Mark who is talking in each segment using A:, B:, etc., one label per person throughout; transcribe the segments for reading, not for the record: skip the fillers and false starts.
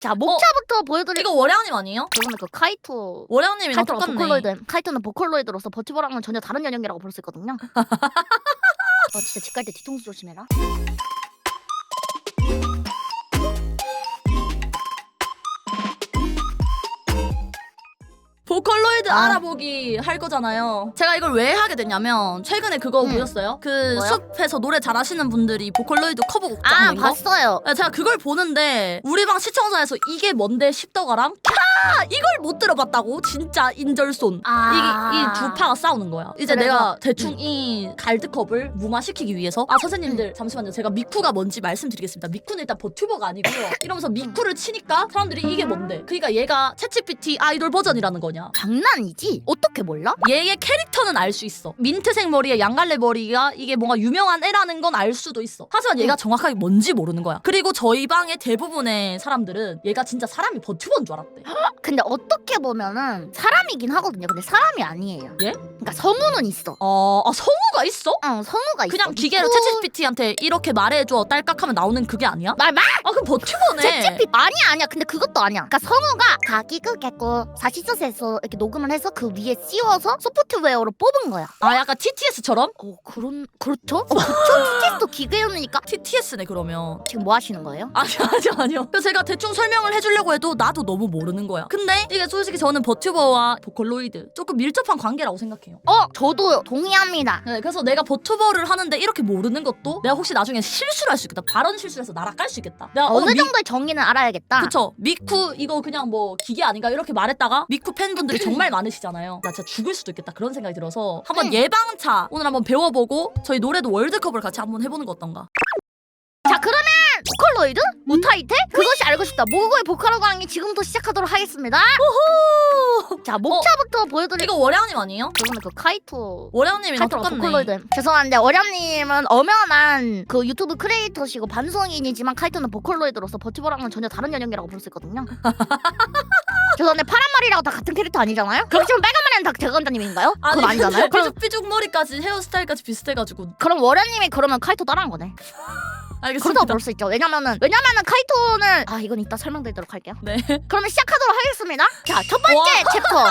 A: 자, 목차부터 보여드릴.
B: 이거 월양님 아니에요?
A: 그러면 그 카이토.
B: 월양님이랑
A: 카이토랑
B: 똑같네.
A: 보컬로이드. 카이토는 보컬로이드로서 버티버랑은 전혀 다른 연령이라고 볼 수 있거든요. 진짜 집 갈 때 뒤통수 조심해라.
B: 보컬로이드 알아보기 할 거잖아요. 제가 이걸 왜 하게 됐냐면 최근에 그거 보셨어요? 그
A: 뭐요?
B: 숲에서 노래 잘하시는 분들이 보컬로이드 커버곡
A: 아,
B: 하는 거?
A: 봤어요.
B: 네, 제가 그걸 보는데 우리 방 시청자에서 이게 뭔데 싶더가랑 이걸 못 들어봤다고? 진짜 인절손.
A: 아.
B: 이 두 파가 싸우는 거야. 이제
A: 그래서-
B: 내가 대충 이 갈드컵을 무마시키기 위해서 선생님들 잠시만요. 제가 미쿠가 뭔지 말씀드리겠습니다. 미쿠는 일단 버튜버가 아니고요. 이러면서 미쿠를 치니까 사람들이 이게 뭔데? 그러니까 얘가 챗GPT 아이돌 버전이라는 거냐?
A: 장난이지? 어떻게 몰라?
B: 얘의 캐릭터는 알 수 있어. 민트색 머리에 양갈래 머리가 이게 뭔가 유명한 애라는 건 알 수도 있어. 하지만 얘가 정확하게 뭔지 모르는 거야. 그리고 저희 방의 대부분의 사람들은 얘가 진짜 사람이 버튜버인 줄 알았대.
A: 근데 어떻게 보면은 사람이긴 하거든요. 근데 사람이 아니에요.
B: 예?
A: 그러니까 성우는 있어.
B: 성우가 있어?
A: 성우가 있어.
B: 그냥 기계로
A: 미쿠-
B: 챗GPT한테 이렇게 말해줘 딸깍하면 나오는 그게 아니야?
A: 말
B: 그럼 버튜버네.
A: 챗GPT 아니야. 근데 그것도 아니야. 그러니까 성우가 가기극했고 사시스에서 이렇게 녹음을 해서 그 위에 씌워서 소프트웨어로 뽑은 거야.
B: 약간 TTS처럼?
A: 그렇죠? TTS도 기계였으니까.
B: TTS네 그러면.
A: 지금 뭐 하시는 거예요?
B: 아니요. 그래서 제가 대충 설명을 해주려고 해도 나도 너무 모르는 거야. 근데 이게 솔직히 저는 버튜버와 보컬로이드 조금 밀접한 관계라고 생각해요.
A: 저도 동의합니다.
B: 네, 그래서 내가 버튜버를 하는데 이렇게 모르는 것도 내가 혹시 나중에 실수를 할 수 있겠다. 발언 실수해서 나락 깔 수 있겠다. 내가
A: 어느 정도의 정의는 알아야겠다.
B: 그쵸. 미쿠 이거 그냥 뭐 기계 아닌가 이렇게 말했다가 미쿠 팬분들이 정말 많으시잖아요. 나 진짜 죽을 수도 있겠다 그런 생각이 들어서 한번 예방차 오늘 한번 배워보고 저희 노래도 월드컵을 같이 한번 해보는 거 어떤가?
A: 자, 그러면 보컬로이드? 무타이테? 그것이 알고 싶다. 모국의 보컬 강의 지금부터 시작하도록 하겠습니다. 자, 목차부터 보여드릴.
B: 이거 월양님 아니에요?
A: 그러면 그 카이토.
B: 월양님이랑
A: 카이토랑
B: 똑같네.
A: 보컬로이드. 죄송한데 어렴님은 엄연한 그 유튜브 크리에이터시고 방송인이지만 카이토는 보컬로이드로서 버티버랑은 전혀 다른 연령이라고 볼 수 있거든요. 죄송한데 파란 머리라고 다 같은 캐릭터 아니잖아요? 그럼 지금 빨간 머리는 다 대건자님인가요? 그건 아니잖아요. 그럼
B: 삐죽삐죽 머리까지 헤어스타일까지 비슷해가지고.
A: 그럼 월연님이 그러면 카이토 따라한 거네.
B: 알겠습니다.
A: 그렇다고 볼 수 있죠. 왜냐면은 카이토는 이건 이따 설명드리도록 할게요.
B: 네.
A: 그러면 시작하도록 하겠습니다. 자, 첫 번째 챕터.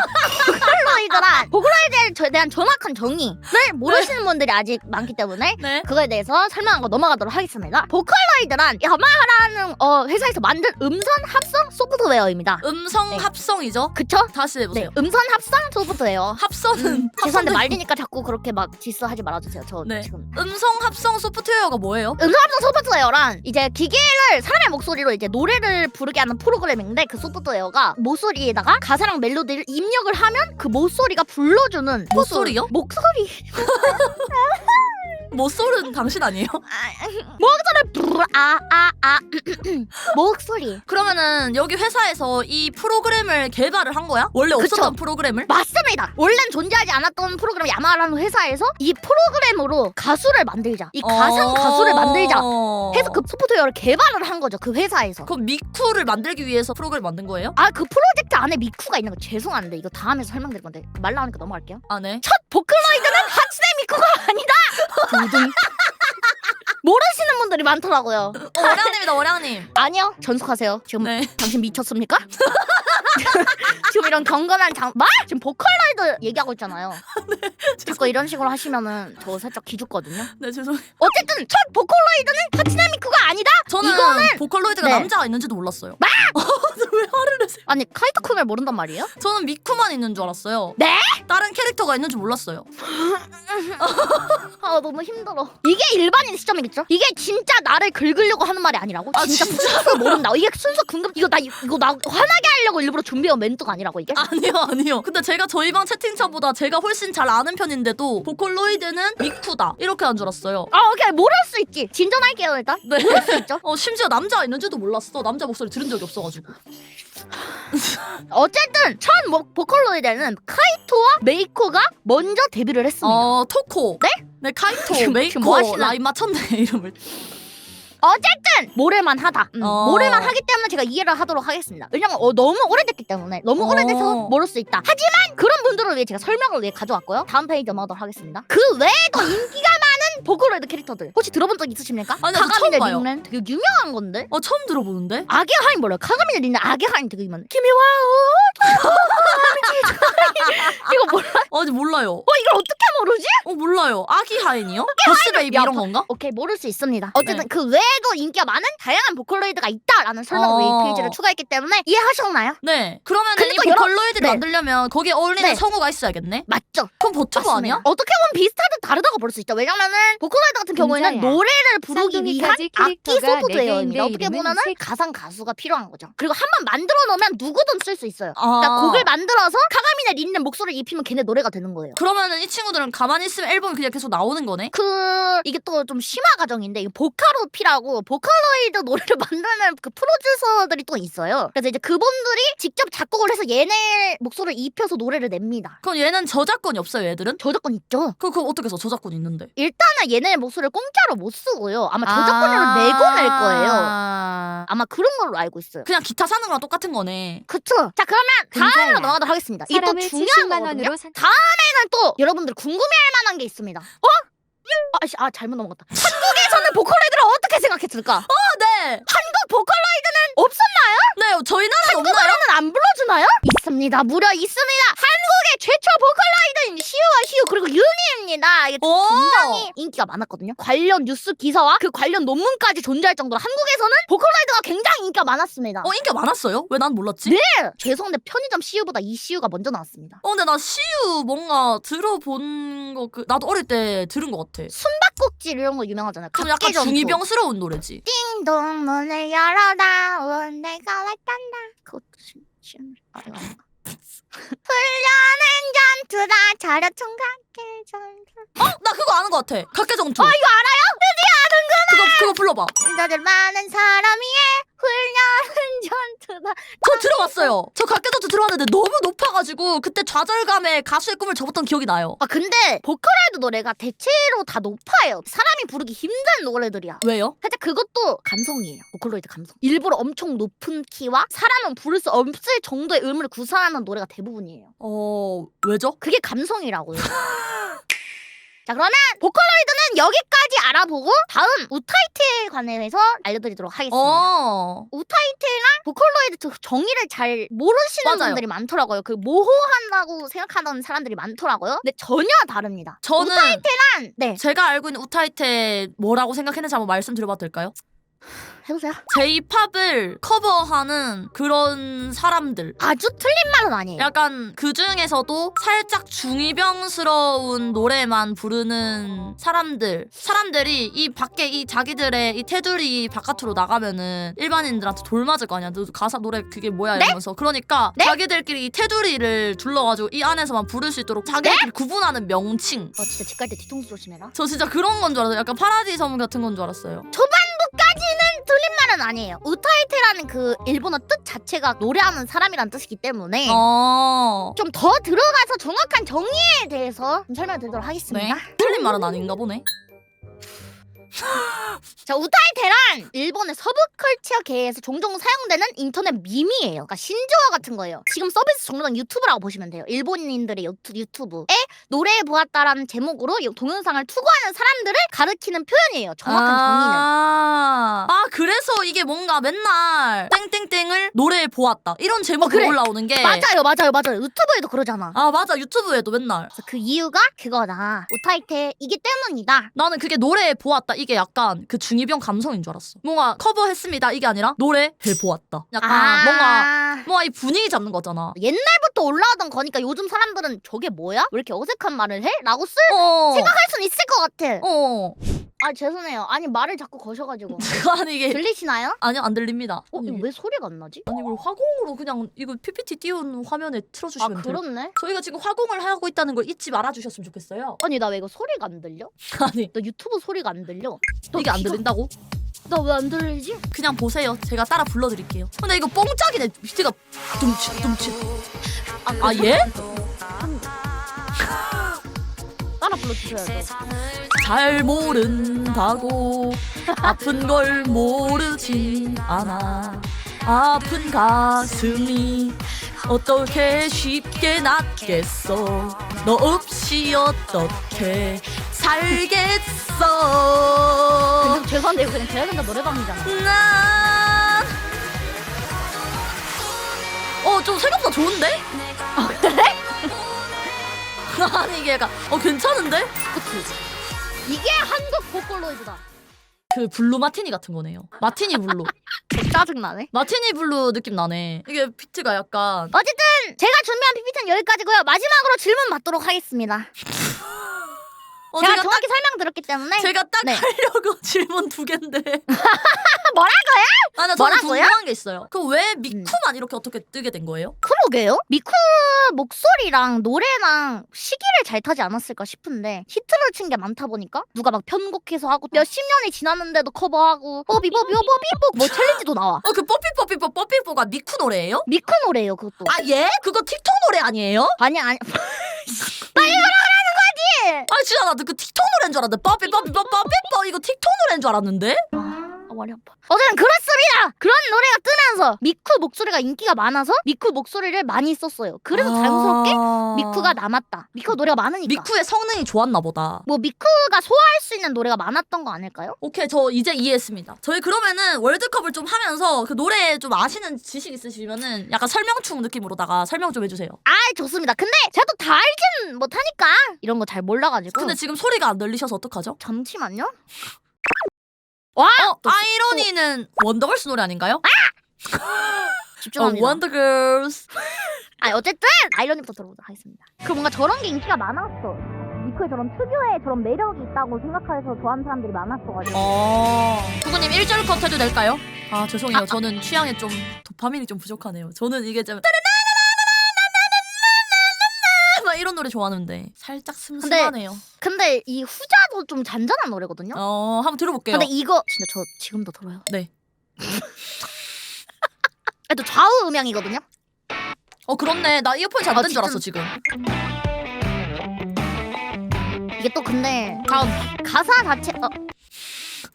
A: 보컬로이드에 대한 정확한 정의를 모르시는 분들이 아직 많기 때문에
B: 네.
A: 그거에 대해서 설명하고 넘어가도록 하겠습니다. 보컬로이드란 야마하라는 회사에서 만든 음선 합성 소프트웨어입니다.
B: 음성
A: 네.
B: 합성이죠?
A: 그쵸?
B: 다시 해보세요.
A: 네, 음선 합성 소프트웨어.
B: 합성은
A: 죄송한데 말리니까 자꾸 그렇게 막 디스하지 말아주세요. 저
B: 네.
A: 지금
B: 음성 합성 소프트웨어가 뭐예요?
A: 음성 합성 소프트웨어란 이제 기계를 사람의 목소리로 이제 노래를 부르게 하는 프로그램인데 그 소프트웨어가 목소리에다가 가사랑 멜로디를 입력을 하면 그 목소리가 불러주는
B: 목소리요?
A: 목소리
B: 모쏠은 당신 아니에요?
A: 목소리
B: 그러면은 여기 회사에서 이 프로그램을 개발을 한 거야? 원래
A: 그쵸.
B: 없었던 프로그램을?
A: 맞습니다. 원래는 존재하지 않았던 프로그램 야마라는 회사에서 이 프로그램으로 가수를 만들자, 이 가상 가수를 만들자 해서 그 소프트웨어를 개발을 한 거죠. 그 회사에서.
B: 그럼 미쿠를 만들기 위해서 프로그램 만든 거예요?
A: 그 프로젝트 안에 미쿠가 있는 거 죄송한데 이거 다음에 설명드릴 건데 말 나오니까 넘어갈게요.
B: 네.
A: 첫 보컬로이드는 하츠네 미쿠가 아니다. 두둥. 모르시는 분들이 많더라고요.
B: 월양님이다 월양님.
A: 아니요, 전속하세요. 지금
B: 네.
A: 당신 미쳤습니까? 지금 이런 경건한 지금 보컬로이드 얘기하고 있잖아요. 자꾸 이런 식으로 하시면은 저 살짝 기죽거든요.
B: 네 죄송해요.
A: 어쨌든 첫 보컬로이드는 하츠네 미쿠가 아니다.
B: 저는
A: 이거는
B: 보컬로이드가
A: 네.
B: 남자가 있는지도 몰랐어요. 왜 화를 내세요?
A: 아니 카이토 쿤을 모른단 말이에요?
B: 저는 미쿠만 있는 줄 알았어요.
A: 네?
B: 다른 캐릭터가 있는 줄 몰랐어요.
A: 너무 힘들어. 이게 일반인 시점이겠죠? 이게 진짜 나를 긁으려고 하는 말이 아니라고? 진짜 순수 모른다고. 이게 순수 궁금. 이거 나 화나게 하려고 일부러 준비해온 멘트가 아니라고 이게?
B: 아니요. 근데 제가 저희 방 채팅창보다 제가 훨씬 잘 아는 편인데도 보컬로이드는 미쿠다 이렇게 한 줄 알았어요.
A: 오케이, 모를 수 있지. 진전할게요 일단.
B: 네.
A: 모를 수 있죠.
B: 심지어 남자가 있는지도 몰랐어. 남자 목소리 들은 적이 없어가지고.
A: 어쨌든 첫 보컬로이드는 카이토와 메이코가 먼저 데뷔를 했습니다.
B: 토코.
A: 네?
B: 네, 카이토,
A: 지금
B: 메이코,
A: 뭐 하시나?
B: 라인 맞췄네 이름을.
A: 어쨌든 모를만 하다.
B: 어.
A: 모를만 하기 때문에 제가 이해를 하도록 하겠습니다. 왜냐면 너무 오래됐기 때문에 너무 오래돼서 모를 수 있다. 하지만 그런 분들을 위해 제가 설명을 위해 가져왔고요. 다음 페이지 넘어가도록 하겠습니다. 그 외에도 인기가 많은 보컬로이드 캐릭터들 혹시 들어본 적 있으십니까?
B: 아니, 나 처음
A: 카가미네
B: 봐요.
A: 닉넨 되게 유명한 건데.
B: 처음 들어보는데?
A: 악의 하인 몰라요? 카가미네 닉넨 악의 하인 되게 유명해. 키미와 이거 몰라?
B: 아니 몰라요.
A: 이걸 어떻게 모르지?
B: 몰라요. 아기 하인이요? 보스 베이비
A: 야,
B: 이런 건가?
A: 오케이 모를 수 있습니다. 어쨌든
B: 네.
A: 그 외에도 인기가 많은 다양한 보컬로이드가 있다라는 설명 페이지를 추가했기 때문에 이해하셨나요?
B: 네. 그러면
A: 근데
B: 이
A: 또 여러-
B: 보컬로이드를
A: 네.
B: 만들려면 거기에 어울리는
A: 네.
B: 성우가 있어야겠네.
A: 맞죠?
B: 그럼 버튜버 아니야?
A: 맞습니다. 어떻게 보면 비슷하듯 다르다고 볼 수 있죠. 왜냐면은 보컬로이드 같은 경우에는
C: 금자야.
A: 노래를 부르기 위한
C: 쌍둥이까지
A: 악기
C: 캐릭터가
A: 소프트웨어입니다.
C: 4개인데
A: 어떻게
C: 이름은
A: 보면은
C: 세-
A: 가상 가수가 필요한 거죠. 그리고 한 번 만들어 놓으면 누구든 쓸 수 있어요.
B: 아.
A: 그러니까 곡을 만들어서 카가미네 린넨 목소리를 입히면 걔네 노래가 되는 거예요.
B: 그러면은 이 친구들은 가만히 있으면 앨범이 그냥 계속 나오는 거네?
A: 이게 또 좀 심화 과정인데 이 보카로피라고 보컬로이드 노래를 만드는 그 프로듀서들이 또 있어요. 그래서 이제 그분들이 직접 작곡을 해서 얘네 목소리를 입혀서 노래를 냅니다.
B: 그럼 얘는 저작권이 없어요, 얘들은?
A: 저작권 있죠.
B: 그거 어떻게 해서 저작권 있는데?
A: 일단은 얘네 목소리를 공짜로 못 쓰고요. 아마 저작권료를 내고 낼 거예요.
B: 아.
A: 아마 그런 걸로 알고 있어요.
B: 그냥 기타 사는 거랑 똑같은 거네.
A: 그쵸? 자 그러면 다음으로
C: 금자야.
A: 넘어가도록 하겠습니다. 이게 또
C: 사람을
A: 중요한
C: 70만
A: 거거든요.
C: 원으로 산
A: 다음에는 또 여러분들 궁금해할 만한 게 있습니다. 잘못 넘어갔다. 한국에서는 보컬로이드를 어떻게 생각했을까?
B: 네.
A: 한국 보컬로이드는 없었나요?
B: 네, 저희 나라는 없나요?
A: 한국어로는 안 불러주나요? 있습니다. 무려 있습니다. 한국의 최초 보컬로이드인 시우와 시우 그리고 유니입니다. 이게
B: 오.
A: 굉장히 인기가 많았거든요. 관련 뉴스 기사와 그 관련 논문까지 존재할 정도로 한국에서는 보컬로이드가 굉장히 인기가 많았습니다.
B: 인기 많았어요? 왜 난 몰랐지?
A: 네. 죄송한데 편의점 시우보다 이 시우가 먼저 나왔습니다.
B: 근데 나 시우 뭔가 들어본 거 나도 어릴 때 들은 것 같아.
A: 숨바꼭질 이런 거 유명하잖아요.
B: 좀 약간
A: 각계전투.
B: 중이병스러운 노래지.
A: 띵동 문을 열어다 온 내가 왔단다. 그것도 이거 아닌가? 훈련은 전투다 차려 총각의 전투.
B: 나 그거 아는 것 같아. 각계정투.
A: 이거 알아요?
B: 그거 불러봐.
A: 너들 많은 사람이 해 훈련은 전투다.
B: 저 들어봤어요. 저 각계정투 들어봤는데 너무 높아가지고 그때 좌절감에 가수의 꿈을 접었던 기억이 나요.
A: 근데 보컬로이드 노래가 대체로 다 높아요. 사람이 부르기 힘든 노래들이야.
B: 왜요?
A: 살짝 그것도 감성이에요. 보컬로이드 감성. 일부러 엄청 높은 키와 사람은 부를 수 없을 정도의 음을 구사하는 노래가 대부분이에요.
B: 왜죠?
A: 그게 감성이라고요. 자 그러면 보컬로이드는 여기까지 알아보고 다음 우타이트에 관해서 알려드리도록 하겠습니다. 우타이트랑 보컬로이드 정의를 잘 모르시는
B: 맞아요.
A: 분들이 많더라고요. 그 모호한다고 생각하는 사람들이 많더라고요. 근데 전혀 다릅니다.
B: 저는
A: 우타이트란 네
B: 제가 알고 있는 우타이테 뭐라고 생각했는지 한번 말씀드려봐도 될까요?
A: 해보세요.
B: J-팝을 커버하는 그런 사람들.
A: 아주 틀린 말은 아니에요.
B: 약간 그 중에서도 살짝 중이병스러운 노래만 부르는 사람들이 이 밖에 이 자기들의 이 테두리 바깥으로 나가면은 일반인들한테 돌 맞을 거 아니야. 너 가사 노래 그게 뭐야 이러면서. 그러니까
A: 네?
B: 자기들끼리 이 테두리를 둘러가지고 이 안에서만 부를 수 있도록 자기들끼리 구분하는 명칭.
A: 진짜 집 갈 때 뒤통수 조심해라.
B: 저 진짜 그런 건 줄 알았어요. 약간 파라디 섬 같은 건 줄 알았어요.
A: 초반부까지는 틀린 말은 아니에요. 우타이테라는 그 일본어 뜻 자체가 노래하는 사람이란 뜻이기 때문에 좀 더 들어가서 정확한 정의에 대해서 좀 설명드리도록 하겠습니다.
B: 네. 틀린 말은 아닌가 보네.
A: 자, 우타이테란 일본의 서브컬처계에서 종종 사용되는 인터넷 밈이에요. 그러니까 신조어 같은 거예요. 지금 서비스 종류는 유튜브라고 보시면 돼요. 일본인들의 유튜브에 노래해 보았다라는 제목으로 이 동영상을 투고하는 사람들을 가리키는 표현이에요. 정확한 정의는.
B: 그래서 이게 뭔가 맨날 땡땡땡을 노래해 보았다 이런 제목이
A: 그래.
B: 올라오는 게
A: 맞아요. 유튜브에도 그러잖아.
B: 맞아 유튜브에도 맨날
A: 그래서 그 이유가 그거다. 우타이테이기 때문이다.
B: 나는 그게 노래해 보았다 이게 약간 그 중이병 감성인 줄 알았어. 뭔가 커버했습니다 이게 아니라 노래해 보았다. 약간 뭔가 이 분위기 잡는 거잖아.
A: 옛날부터 올라오던 거니까 요즘 사람들은 저게 뭐야? 왜 이렇게 어색한 말을 해? 라고 생각할 순 있을 것 같아. 죄송해요. 아니 말을 자꾸 거셔가지고
B: 아니 이게
A: 들리시나요?
B: 아니요 안 들립니다.
A: 이거 왜 소리가 안 나지?
B: 아니 이걸 화공으로 그냥 이거 PPT 띄운 화면에 틀어주시면 돼요.
A: 그렇네.
B: 저희가 지금 화공을 하고 있다는 걸 잊지 말아주셨으면 좋겠어요.
A: 아니 나 왜 이거 소리가 안 들려?
B: 아니
A: 나 유튜브 소리가 안 들려.
B: 이게 안 들린다고?
A: 나 왜 안 들리지?
B: 그냥 보세요. 제가 따라 불러드릴게요. 근데 이거 뽕짝이네. 비트가 둠칫. 예?
A: 따라 불러주셔야죠.
B: 잘 모른다고 아픈 걸 모르지 않아. 아픈 가슴이 어떻게 쉽게 낫겠어. 너 없이 어떻게 살겠어.
A: 근데 죄송한데 이거 그냥 제야된다 노래방이잖아.
B: 난... 좀 생각보다 좋은데?
A: 그래?
B: 아니 이게 약간 괜찮은데?
A: 그치. 이게 한국 보컬로이드다.
B: 그 블루 마티니 같은 거네요. 마티니 블루.
A: 짜증나네.
B: 마티니 블루 느낌 나네. 이게 비트가 약간
A: 어쨌든 제가 준비한 PPT는 여기까지고요. 마지막으로 질문 받도록 하겠습니다. 제가 정확히 설명드렸기 때문에
B: 제가 딱
A: 네.
B: 하려고 질문 2개인데.
A: 뭐라고요?
B: 아, 나 저는
A: 뭐라고요?
B: 궁금한 게 있어요. 그 왜 미쿠만 이렇게 어떻게 뜨게 된 거예요?
A: 그러게요. 미쿠 목소리랑 노래랑 시기를 잘 타지 않았을까 싶은데 히트를 친 게 많다 보니까 누가 막 편곡해서 하고 몇십 년이 지났는데도 커버하고 뽀비뽀 뭐 챌린지도 나와.
B: 그 뽀삐뽀가 미쿠 노래예요?
A: 미쿠 노래예요 그것도.
B: 아 예? 그거 틱톡 노래 아니에요?
A: 아니 빨리
B: 아 진짜 나그 틱톡 노래인 줄 알았는데 뽀삐뽀 이거 틱톡 노래인 줄 알았는데?
A: 머리 아파. 어쨌든 그렇습니다. 그런 노래가 뜨면서 미쿠 목소리가 인기가 많아서 미쿠 목소리를 많이 썼어요. 그래서 자연스럽게 미쿠가 남았다. 미쿠 노래가 많으니까.
B: 미쿠의 성능이 좋았나 보다.
A: 뭐 미쿠가 소화할 수 있는 노래가 많았던 거 아닐까요?
B: 오케이 저 이제 이해했습니다. 저희 그러면은 월드컵을 좀 하면서 그 노래 좀 아시는 지식 있으시면은 약간 설명충 느낌으로다가 설명 좀 해주세요.
A: 아 좋습니다. 근데 제가 또 다 알진 못하니까 이런 거 잘 몰라가지고.
B: 근데 지금 소리가 안 들리셔서 어떡하죠?
A: 잠시만요. 와!
B: 아이러니는 원더걸스 노래 아닌가요?
A: 집중합니다.
B: 원더걸스.
A: 어쨌든 아이러니부터 들어보도록 하겠습니다. 그 뭔가 저런 게 인기가 많았어. 미쿠의 저런 특유의 저런 매력이 있다고 생각해서 좋아하는 사람들이 많았어가지고.
B: 구구님 1절 컷 해도 될까요? 아 죄송해요. 저는 취향에 좀 도파민이 좀 부족하네요. 저는 이게 좀 막 이런 노래 좋아하는데 살짝 슴슴하네요.
A: 근데 이 후자도 좀 잔잔한 노래거든요.
B: 한번 들어볼게요.
A: 근데 이거 진짜 저 지금도 들어요.
B: 네.
A: 또 좌우 음향이거든요.
B: 그렇네. 나 이어폰 잘 안 된 줄 알았어 지금.
A: 이게 또 근데 가사 자체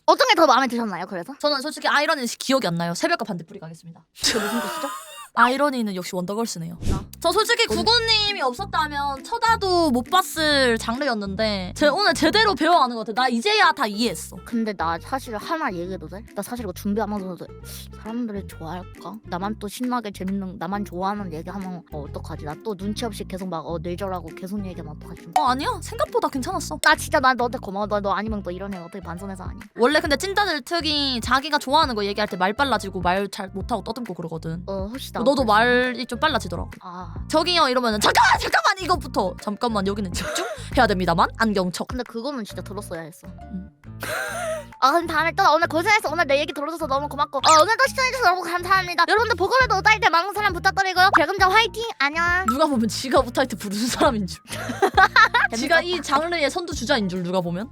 A: 어떤 게 더 마음에 드셨나요? 그래서
B: 저는 솔직히 아이러니는 기억이 안 나요. 새벽과 반딧불이 가겠습니다.
A: 그게 무슨 뜻이죠?
B: 아이러니는 역시 원더걸스네요. 저 솔직히 구구님이 없었다면 쳐다도 못 봤을 장르였는데 제가 오늘 제대로 배워가는 것 같아. 나 이제야 다 이해했어.
A: 근데 나 사실 하나 얘기해도 돼? 나 사실 이거 준비하면서도 사람들이 좋아할까? 나만 또 신나게 재밌는 나만 좋아하는 얘기하면 어떡하지? 나 또 눈치 없이 계속 막 뇌절하고 계속 얘기하면 어떡하지?
B: 아니야. 생각보다 괜찮았어.
A: 나 진짜 나 너한테 고마워. 너 아니면 또 이런 애 어떻게 반선해서 아니?
B: 원래 근데 찐따들 특이 자기가 좋아하는 거 얘기할 때 말 빨라지고 말 잘 못하고 떠듬고 그러거든.
A: 혹시나
B: 너도 말이 좀 빨라지더라. 저기요 이러면은 잠깐만 이것부터 잠깐만 여기는 집중해야 됩니다만 안경척.
A: 근데 그거는 진짜 들었어야 했어. 그럼 다음에 또 오늘 고생했어. 오늘 내 얘기 들어줘서 너무 고맙고 오늘도 시청해주셔서 너무 감사합니다. 여러분들 보컬에도 오타이트 많은 사람 부탁드리고요. 결금자 화이팅! 안녕.
B: 누가 보면 지가 오타이트 부르는 사람인 줄. 지가 이 장르의 선두주자인 줄 누가 보면.